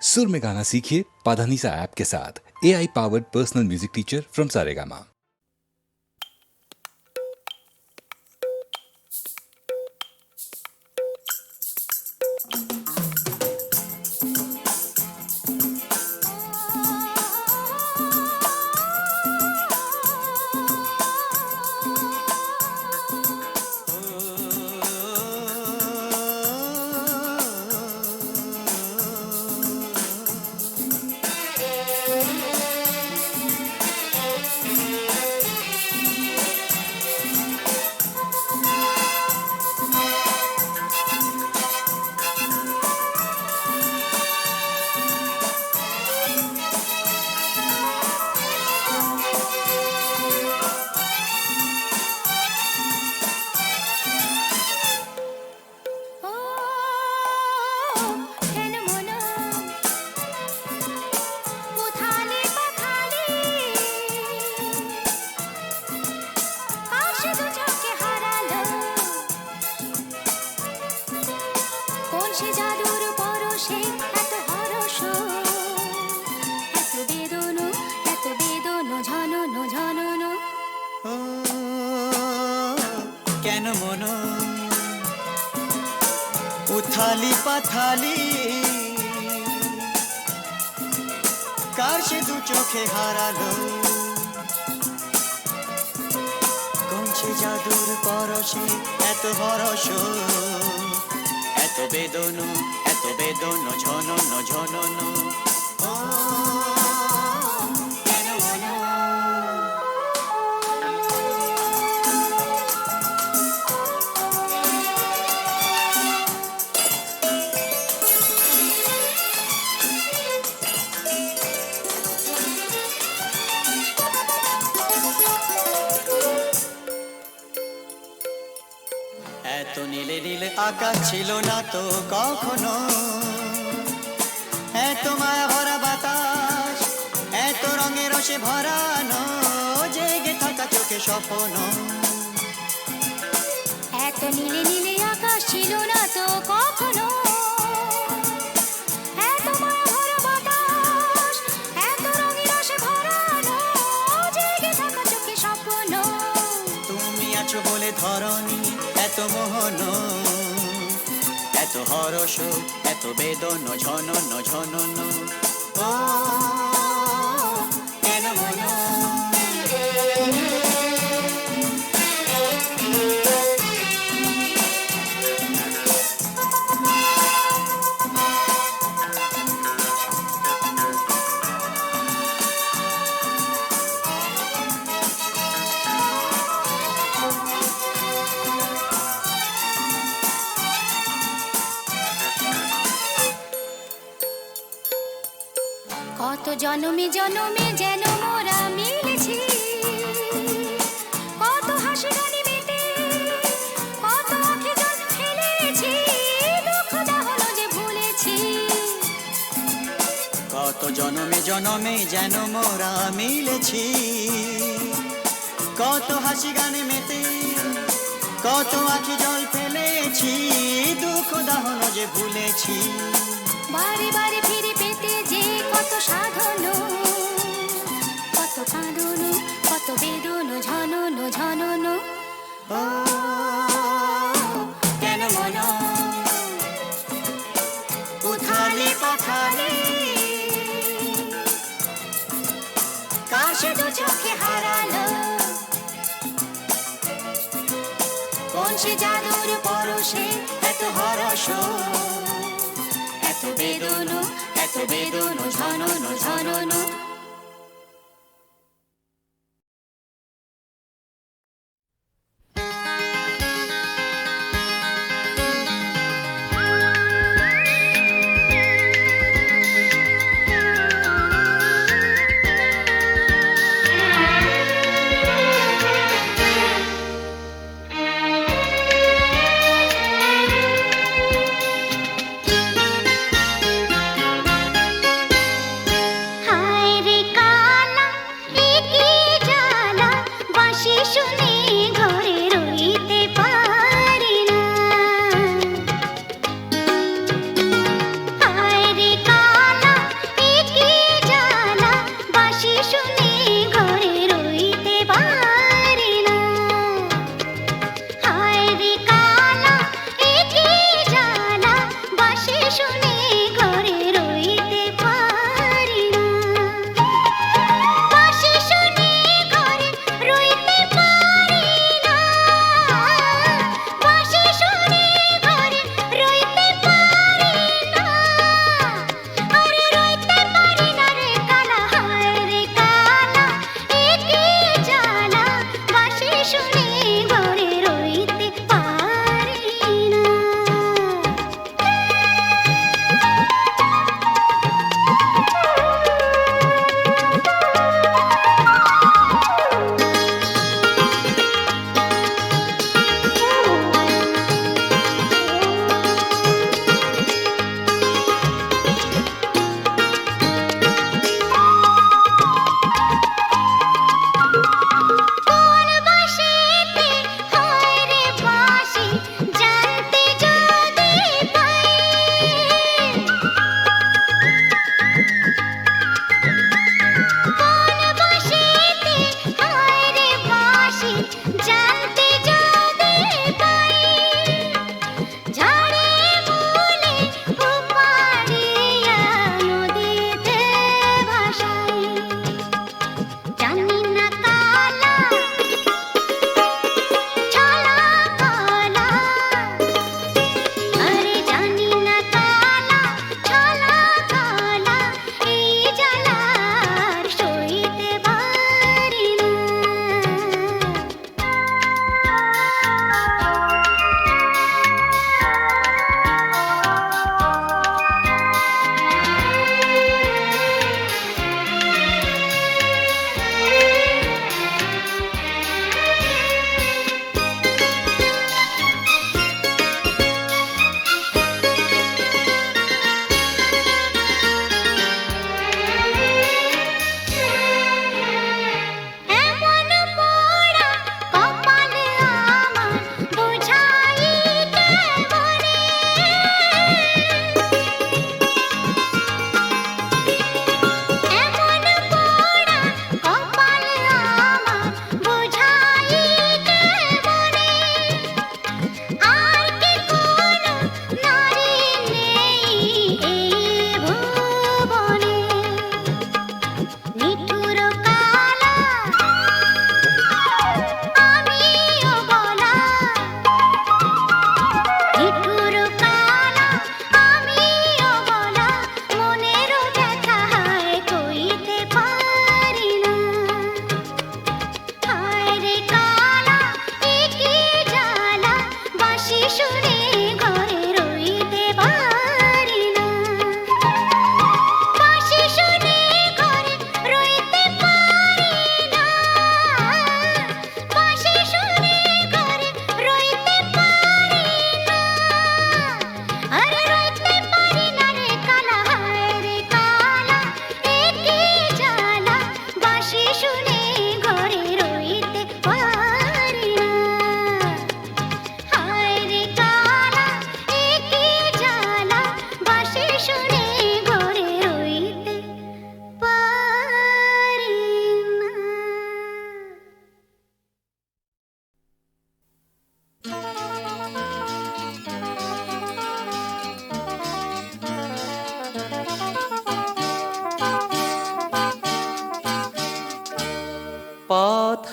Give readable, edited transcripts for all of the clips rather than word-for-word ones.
सुर में गाना सीखिए पाधानीसा ऐप के साथ। AI powered personal music teacher from Saregama. কেন মন উথালি পাথালি কার সে দু চোখে হারালো কোন সে জাদুর পরশে এত হরস এত বেদন ঝনন ঝনন এত নীলে নীলে আকাশ ছিল না তো কখনো এত মায়া ভরা বাতাস এত রঙে রসে ভরানো জেগে থাকা চোখে স্বপ্ন এত নীলে নীলে আকাশ ছিল না তো কখনো এত মায়া ভরা বাতাস এত রঙে রসে ভরানো জেগে থাকা চোখে স্বপ্ন তুমি আছো বলে ধরণী এত মোহন এত হরস এত বেদন ঝনন ঝনন ও কেন মন কত জনমে জনমে যেন মোরা মিলেছি কত হাসি গানে মেতে কত আঁখে জল ফেলেছি দুঃখ দাহন যে ভুলেছি কত জনমে জনমে যেন মোরা মিলেছি কত হাসি গানে মেতে কত আঁখি জল ফেলেছি দুঃখ দাহন যে ভুলেছি বারে বারে ফিরে পেতে যে কত সাধন কত কাঁদন কত বেদন ঝনন ঝনন ও কেন মন উথালি পাথালি কার সে দু চোখে হারালো কোন সে জাদুর পরশে এত হরস এত বেদন ঝনন ঝনন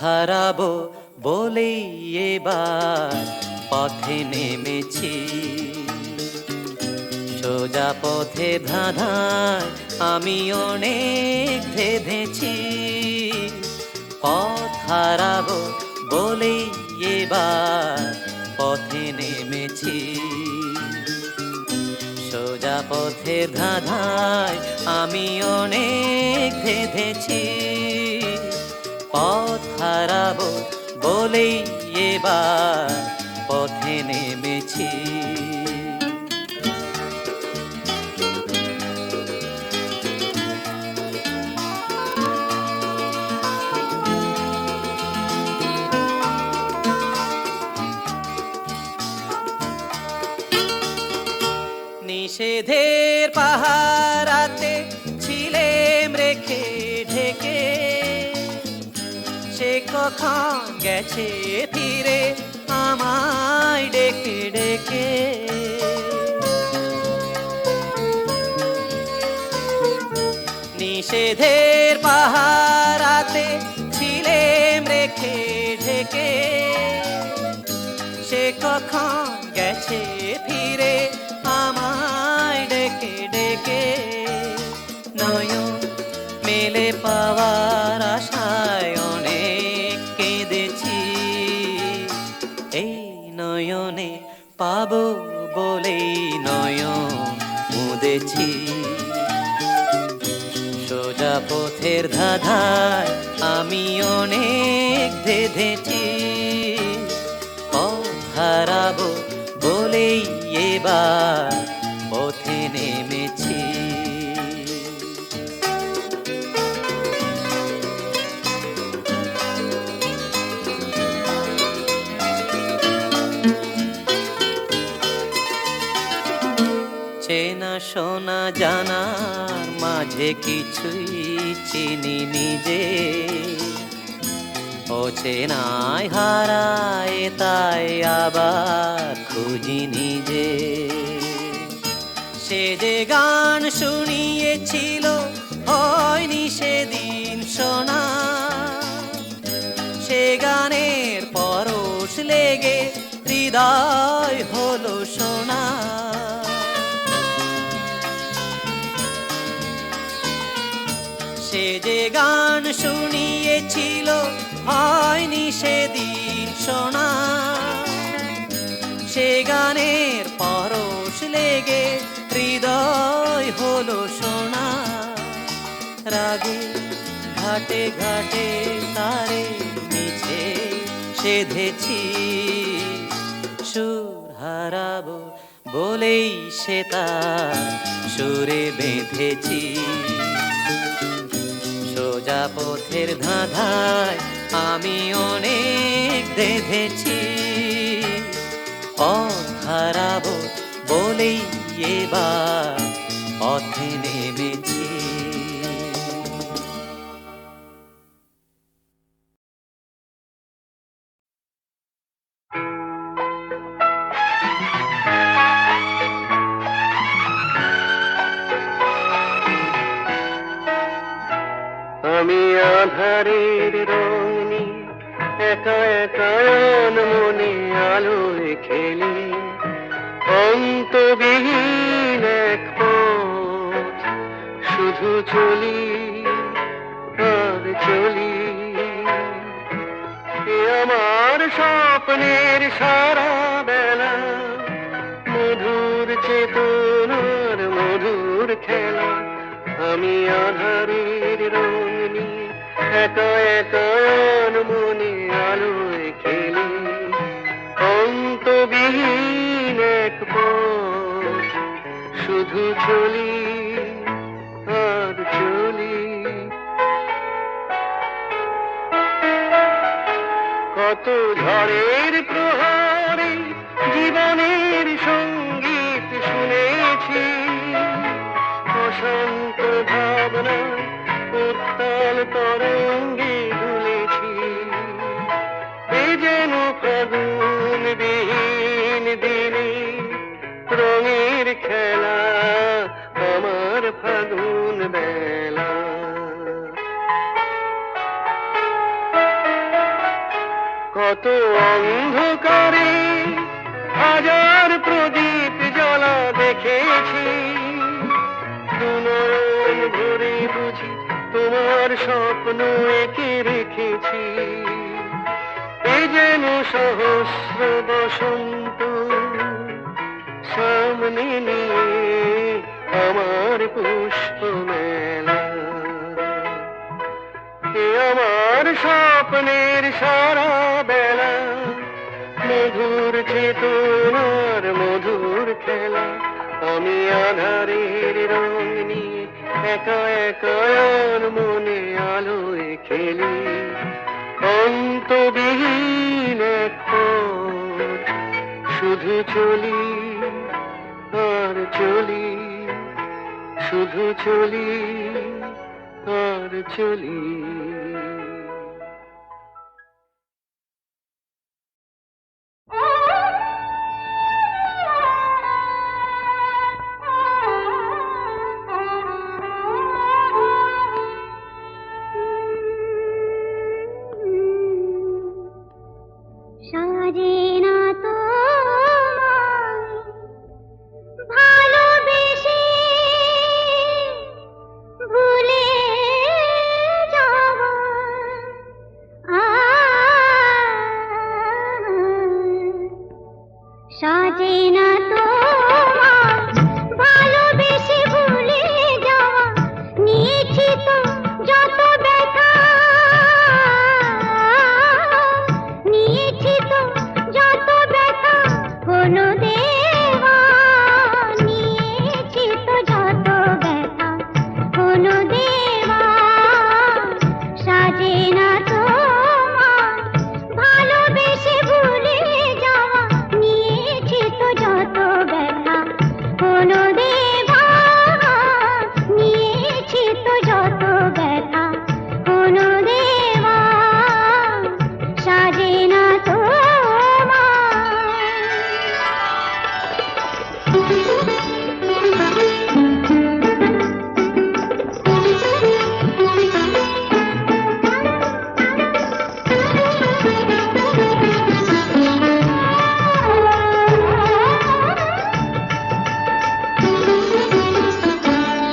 হারাবো বলেই এবার পথে নেমেছি, সোজা পথে ধাঁধায় আমি অনেক ভেবেছি। পথ হারাবো বলেই এবার পথে নেমেছি, সোজা পথের ধাঁধায় আমি অনেক ভেবেছি। পথ হারাবো বলেই এবার পথে নেমেছি। নিষেধের পাহারাতে ছিলেম রেখে ঢেকে, সে কখন গেছে ফিরে আমায় ডেকে ডেকে। নিষেধের পাহারাতে ছিলেম রেখে ঢেকে, সে কখন গেছে ফিরে আমায় ডেকে ডেকে। নয়ন মেলে পাওয়ার আশায় অনেক কেঁদেছি, এই নয়নে পাবো বলেই নয়ন মুদেছি। সোজা পথের ধাঁধায় আমি অনেক ধেঁধেছি, পথ হারাবো বলেই এবার পথে নেমেছি। চেনা শোনা জানার মাঝে কিছুই চিনি নিজে, অচেনায় হারায় তাই আবার খুঁজি নিজে। সে যে গান শুনিয়েছিল হয়নি সেদিন শোনা, সে গানের পরশ লেগে হৃদয় হলো সোনা। সে যে গান শুনিয়েছিল হয়নি সেদিন শোনা, সে গানের পরশ লেগে হৃদয় হলো সোনা। রাগে ঘাটে ঘাটে তারে মিছে সেধেছি, সুর হারাবো বলেই সে তার সুরে বেঁধেছি। সোজা পথের ধাঁধায় আমি অনেক দেখেছি, পথ হারাবো বলেই এবার পথে নেমেছি। আমি আধারের রং নিয়ে একা একা মনে আলোয় খেলি, অন্তবিহীন এক পথ শুধু চলি আর চলি। এ আমার স্বপ্নের সারা বেলা, মধুর চেতনার মধুর খেলা। আমি আধারের রং নিয়ে একা একা মনে আলোয় খেলি, অন্তবিহীন এক পথ শুধু চলি আর চলি। কত ঝড়ের প্রহরে জীবনের সঙ্গীত শুনেছি, অশান্ত ভাবনা উত্তাল তরঙ্গে দুলেছি। এ যেন ফাগুন বিহীন দিনে রঙের খেলা, আমার ফাগুন বেলা। কত অন্ধকারে হাজার প্রদীপ জ্বালা দেখেছি, দুনয়ন ভরে বুঝি তোমার স্বপ্ন এঁকে রেখেছি। এ যেন সহস্র বসন্ত সামনে নিয়ে আমার পুষ্প মেলা। এ আমার স্বপ্নের সারা বেলা, মধুর চেতনার মধুর খেলা। আমি আধারের রং নিয়ে একা একা আর মনে আলোয় খেলি। অন্তবিহীন এক পথ শুধু চলি আর চলি, শুধু চলি আর চলি। সাজে না তোমায় ভালোবেসে ভুলে যাব, সাজে না তোমায় ভালোবেসে ভুলে যাওয়া, নিয়েছি তো যত ব্যথা, নিয়েছি তো যত ব্যথা হলো দেওয়া, নিয়েছি তো যত ব্যথা হলো দেওয়া। সাজে না তোমায় ভালোবেসে ভুলে যাওয়া, নিয়েছি তো যত ব্যথা হলো দেওয়া, নিয়েছি তো যত ব্যথা হলো দেওয়া। সাজে না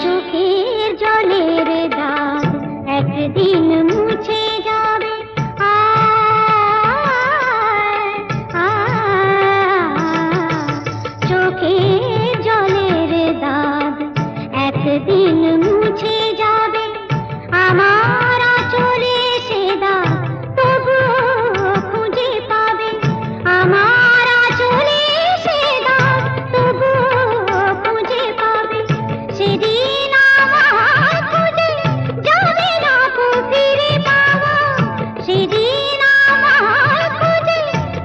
চোখের জলের দাগ একদিন মুছে যাবে, চোখের জলের দাগ একদিন মুছে যাবে। আমার আঁচলে সে দাগ তবুও খুঁজে পাবে, আমার আঁচলে সে দাগ তবুও খুঁজে পাবে। সেদিন আমার খুঁজে যাবে না কো ফিরে পাওয়া, সেদিন আমার খুঁজে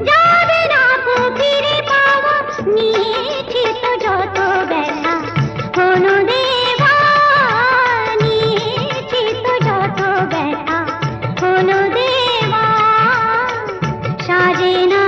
যাবে না কো ফিরে পাওয়া। নিয়েছি তো যত ব্যথা হলো দেওয়া, নিয়েছি তো যত ব্যথা হলো দেওয়া। সাজে না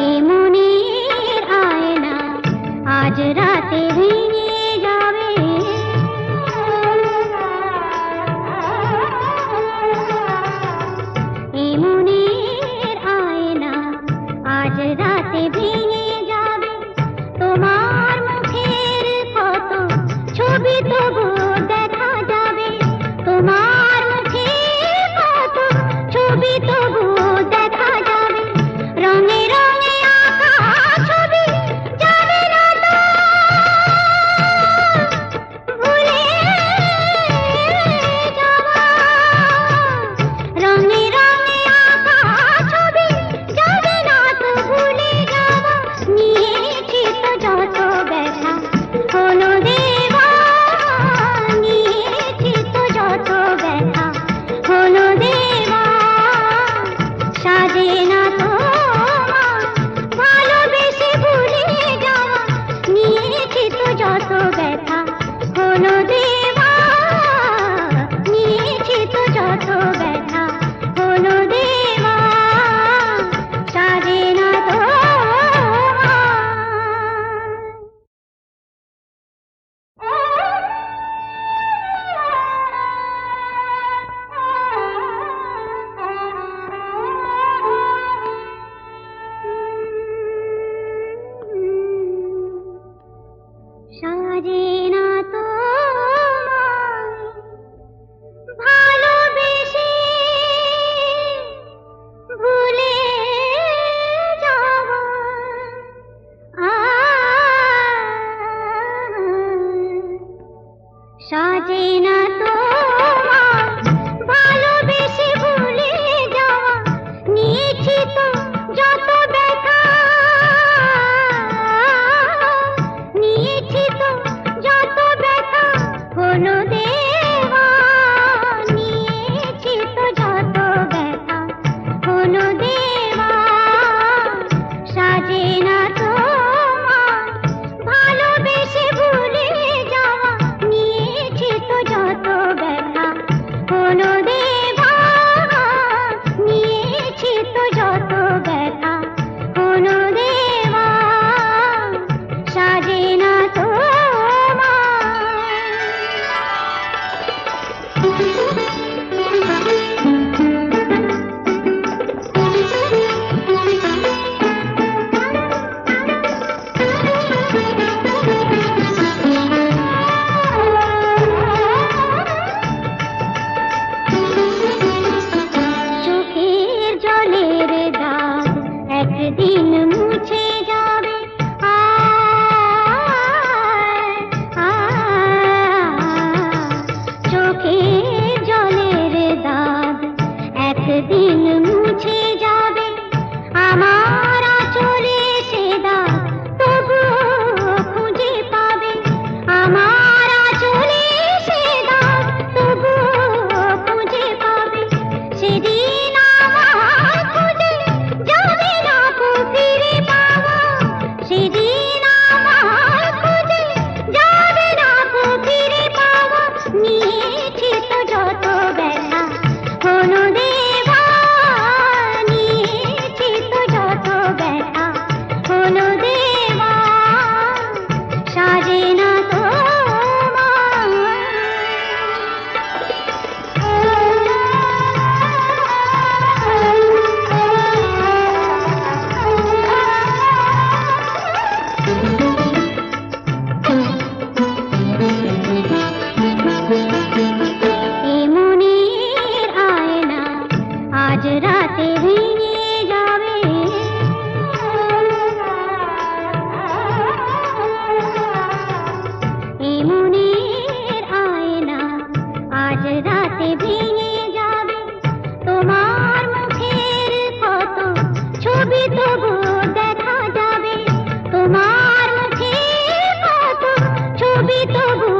এ মনের আয়না আজ রাতে ভেঙে যাবে, এ মনের আয়না আজ রাতে ভেঙে যাবে। তোমার মুখের কত ছবি তবু দেখা যাবে, তোমার মুখের কত ছবি তবু দেখা যাবে। রঙে রঙে আঁকা ছবি যাবে না তো, সাজে না তোমায় ভালোবেসে ভুলে যাব সাজে না তোমায় ভালোবেসে ভুলে যাওয়া নিয়েছি তো যত ব্যথা নিয়েছি তো যত ব্যথা হলো দেওয়া নিয়েছি তো যত ব্যথা হলো দেওয়া সাজে না তোমায় ভালোবেসে ভুলে যাওয়া নিয়েছি তো যত ব্যথা হলো দেওয়া নিয়েছি তো যত ব্যথা হলো দেওয়া সাজে না চোখের জলের দাগ একদিন মুছে যাবে চোখের জলের দাগ একদিন মুছে যাবে আমার আঁচলে সে দাগ তবুও খুঁজে পাবে আমার আঁচলে সে দাগ তবুও খুঁজে পাবে সেদিন আমার খুঁজে যাবে না কো ফিরে পাওয়া সেদিন আমার খুঁজে যাবে না কো ফিরে পাওয়া নিয়েছি তো যত ব্যথা হলো দেওয়া নিয়েছি তো যত ব্যথা হলো দেওয়া সাজে না মনের আয়না আজ রাতে ভেঙে যাবে মনের আয়না আজ রাতে ভেঙে যাবে তোমার মুখের কত ছবি তবু দেখা যাবে তোমার মুখের কত ছবি তবু